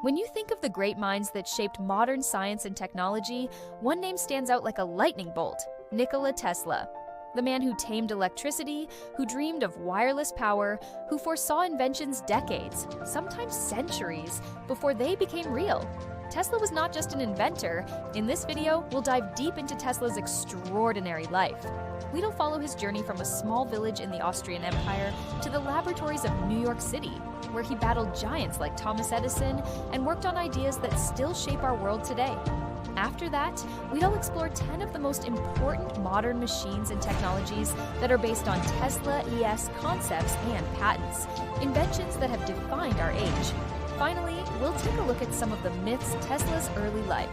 When you think of the great minds that shaped modern science and technology, one name stands out like a lightning bolt: Nikola Tesla. The man who tamed electricity, who dreamed of wireless power, who foresaw inventions decades, sometimes centuries, before they became real. Tesla was not just an inventor. In this video, we'll dive deep into Tesla's extraordinary life. We'll follow his journey from a small village in the Austrian Empire to the laboratories of New York City, where he battled giants like Thomas Edison and worked on ideas that still shape our world today. After that, we'll explore 10 of the most important modern machines and technologies that are based on Tesla ES concepts and patents, inventions that have defined our age. Finally, we'll take a look at some of the myths of Tesla's early life.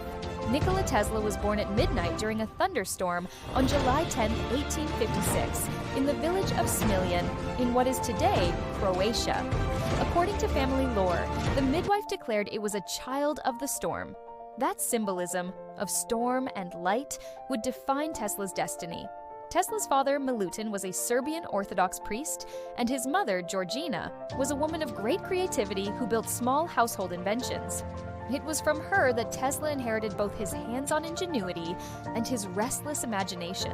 Nikola Tesla was born at midnight during a thunderstorm on July 10, 1856, in the village of Smiljan, in what is today Croatia. According to family lore, the midwife declared it was a child of the storm. That symbolism of storm and light would define Tesla's destiny. Tesla's father, Milutin, was a Serbian Orthodox priest, and his mother, Georgina, was a woman of great creativity who built small household inventions. It was from her that Tesla inherited both his hands-on ingenuity and his restless imagination.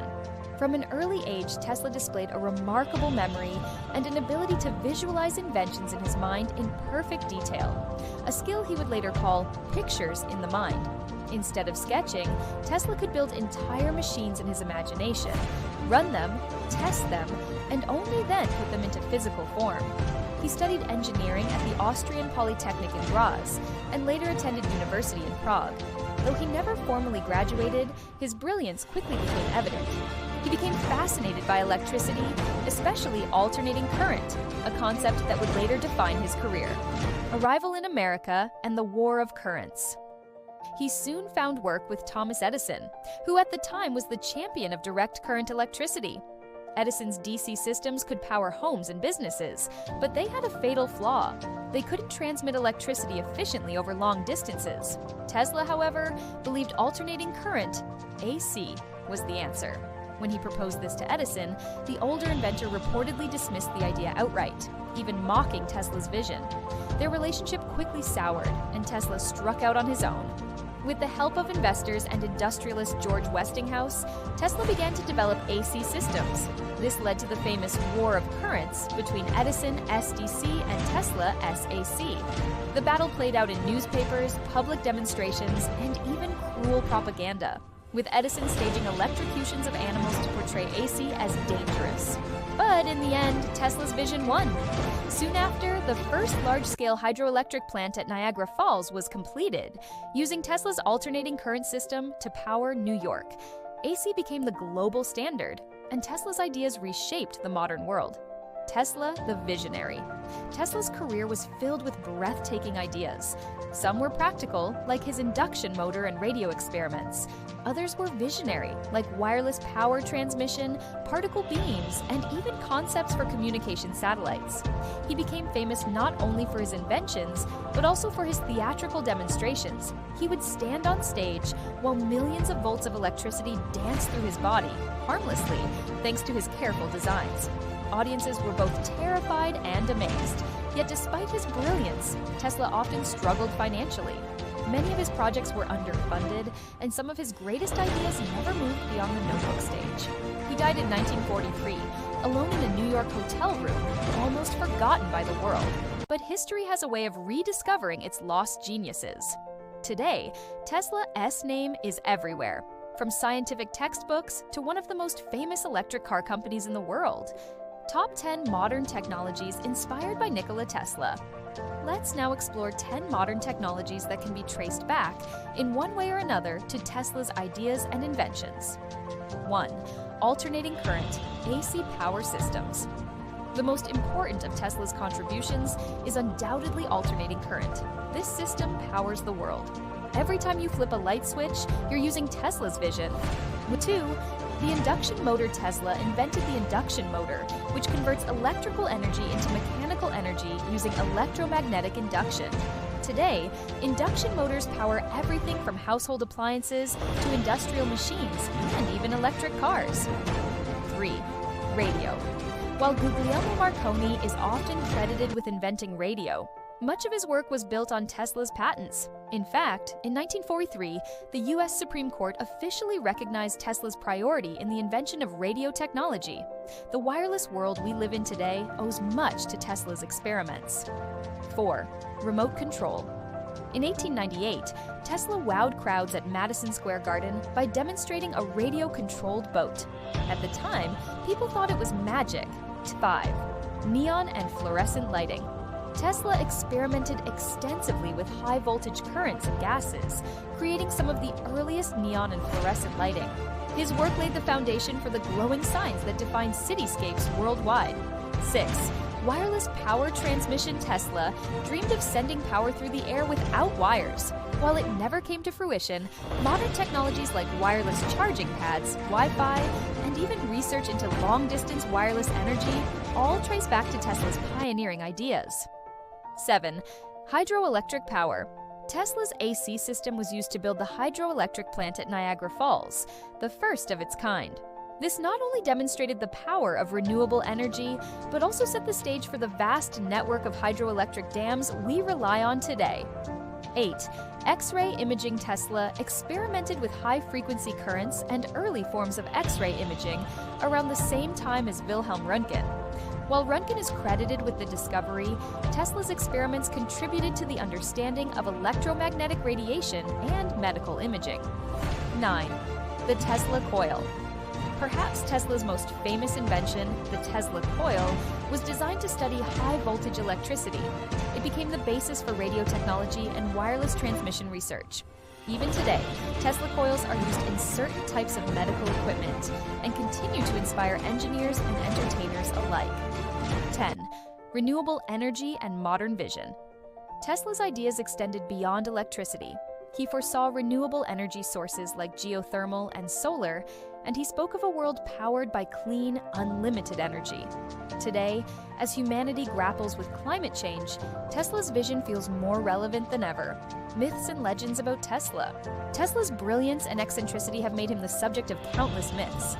From an early age, Tesla displayed a remarkable memory and an ability to visualize inventions in his mind in perfect detail, a skill he would later call pictures in the mind. Instead of sketching, Tesla could build entire machines in his imagination, run them, test them, and only then put them into physical form. He studied engineering at the Austrian Polytechnic in Graz and later attended university in Prague. Though he never formally graduated, his brilliance quickly became evident. He became fascinated by electricity, especially alternating current, a concept that would later define his career. Arrival in America and the War of Currents. He soon found work with Thomas Edison, who at the time was the champion of direct current electricity. Edison's DC systems could power homes and businesses, but they had a fatal flaw. They couldn't transmit electricity efficiently over long distances. Tesla, however, believed alternating current, AC, was the answer. When he proposed this to Edison, the older inventor reportedly dismissed the idea outright, even mocking Tesla's vision. Their relationship quickly soured, and Tesla struck out on his own. With the help of investors and industrialist George Westinghouse, Tesla began to develop AC systems. This led to the famous War of Currents between Edison SDC and Tesla SAC. The battle played out in newspapers, public demonstrations, and even cruel propaganda, with Edison staging electrocutions of animals to portray AC as dangerous. But in the end, Tesla's vision won. Soon after, the first large-scale hydroelectric plant at Niagara Falls was completed, using Tesla's alternating current system to power New York. AC became the global standard, and Tesla's ideas reshaped the modern world. Tesla, the visionary. Tesla's career was filled with breathtaking ideas. Some were practical, like his induction motor and radio experiments. Others were visionary, like wireless power transmission, particle beams, and even concepts for communication satellites. He became famous not only for his inventions, but also for his theatrical demonstrations. He would stand on stage while millions of volts of electricity danced through his body, harmlessly, thanks to his careful designs. Audiences were both terrified and amazed. Yet despite his brilliance, Tesla often struggled financially. Many of his projects were underfunded, and some of his greatest ideas never moved beyond the notebook stage. He died in 1943, alone in a New York hotel room, almost forgotten by the world. But history has a way of rediscovering its lost geniuses. Today, Tesla's name is everywhere, from scientific textbooks to one of the most famous electric car companies in the world. Top 10 modern technologies inspired by Nikola Tesla. Let's now explore 10 modern technologies that can be traced back, in one way or another, to Tesla's ideas and inventions. 1. Alternating current, AC power systems. The most important of Tesla's contributions is undoubtedly alternating current. This system powers the world. Every time you flip a light switch, you're using Tesla's vision. 2. The induction motor. Tesla invented the induction motor, which converts electrical energy into mechanical energy using electromagnetic induction. Today, induction motors power everything from household appliances to industrial machines and even electric cars. 3. Radio. While Guglielmo Marconi is often credited with inventing radio, Much of his work was built on Tesla's patents. In fact, in 1943, the US Supreme Court officially recognized Tesla's priority in the invention of radio technology. The wireless world we live in today owes much to Tesla's experiments. 4. Remote control. In 1898, Tesla wowed crowds at Madison Square Garden by demonstrating a radio-controlled boat. At the time, people thought it was magic. 5. Neon and fluorescent lighting. Tesla experimented extensively with high-voltage currents and gases, creating some of the earliest neon and fluorescent lighting. His work laid the foundation for the glowing signs that define cityscapes worldwide. 6. Wireless power transmission. Tesla dreamed of sending power through the air without wires. While it never came to fruition, modern technologies like wireless charging pads, Wi-Fi, and even research into long-distance wireless energy all trace back to Tesla's pioneering ideas. 7. Hydroelectric power. Tesla's AC system was used to build the hydroelectric plant at Niagara Falls, the first of its kind. This not only demonstrated the power of renewable energy, but also set the stage for the vast network of hydroelectric dams we rely on today. 8. X-ray imaging. Tesla experimented with high-frequency currents and early forms of X-ray imaging around the same time as Wilhelm Röntgen. While Röntgen is credited with the discovery, Tesla's experiments contributed to the understanding of electromagnetic radiation and medical imaging. 9. The Tesla coil. Perhaps Tesla's most famous invention, the Tesla coil, was designed to study high-voltage electricity. It became the basis for radio technology and wireless transmission research. Even today, Tesla coils are used in certain types of medical equipment and continue to inspire engineers and entertainers alike. 10. Renewable energy and modern vision. Tesla's ideas extended beyond electricity. He foresaw renewable energy sources like geothermal and solar, and he spoke of a world powered by clean, unlimited energy. Today, as humanity grapples with climate change, Tesla's vision feels more relevant than ever. Myths and legends about Tesla. Tesla's brilliance and eccentricity have made him the subject of countless myths.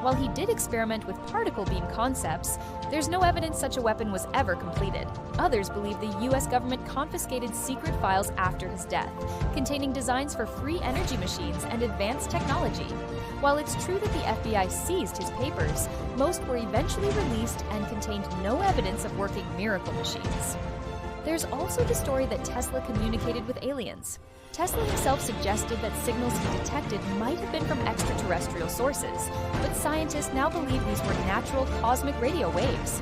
While he did experiment with particle beam concepts, there's no evidence such a weapon was ever completed. Others believe the US government confiscated secret files after his death, containing designs for free energy machines and advanced technology. While it's true that the FBI seized his papers, most were eventually released and contained no evidence of working miracle machines. There's also the story that Tesla communicated with aliens. Tesla himself suggested that signals he detected might have been from extraterrestrial sources, but scientists now believe these were natural cosmic radio waves.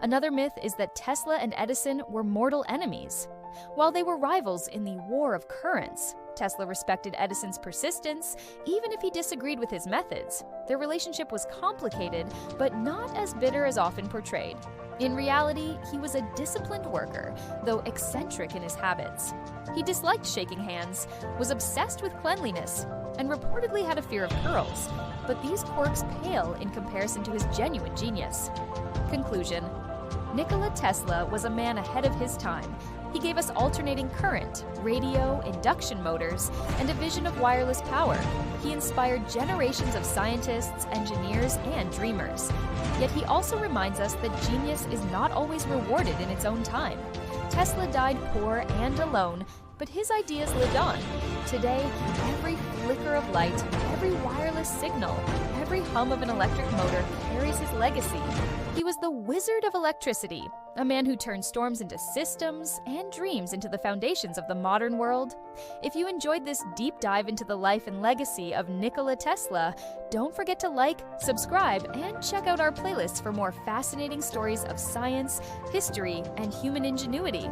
Another myth is that Tesla and Edison were mortal enemies. While they were rivals in the war of currents, Tesla respected Edison's persistence, even if he disagreed with his methods. Their relationship was complicated, but not as bitter as often portrayed. In reality, he was a disciplined worker, though eccentric in his habits. He disliked shaking hands, was obsessed with cleanliness, and reportedly had a fear of curls, but these quirks pale in comparison to his genuine genius. Conclusion: Nikola Tesla was a man ahead of his time. He gave us alternating current, radio, induction motors, and a vision of wireless power. He inspired generations of scientists, engineers, and dreamers. Yet he also reminds us that genius is not always rewarded in its own time. Tesla died poor and alone, but his ideas lived on. Today, every flicker of light, every wireless signal, every hum of an electric motor carries his legacy. He was the wizard of electricity, a man who turned storms into systems and dreams into the foundations of the modern world. If you enjoyed this deep dive into the life and legacy of Nikola Tesla, don't forget to like, subscribe, and check out our playlists for more fascinating stories of science, history, and human ingenuity.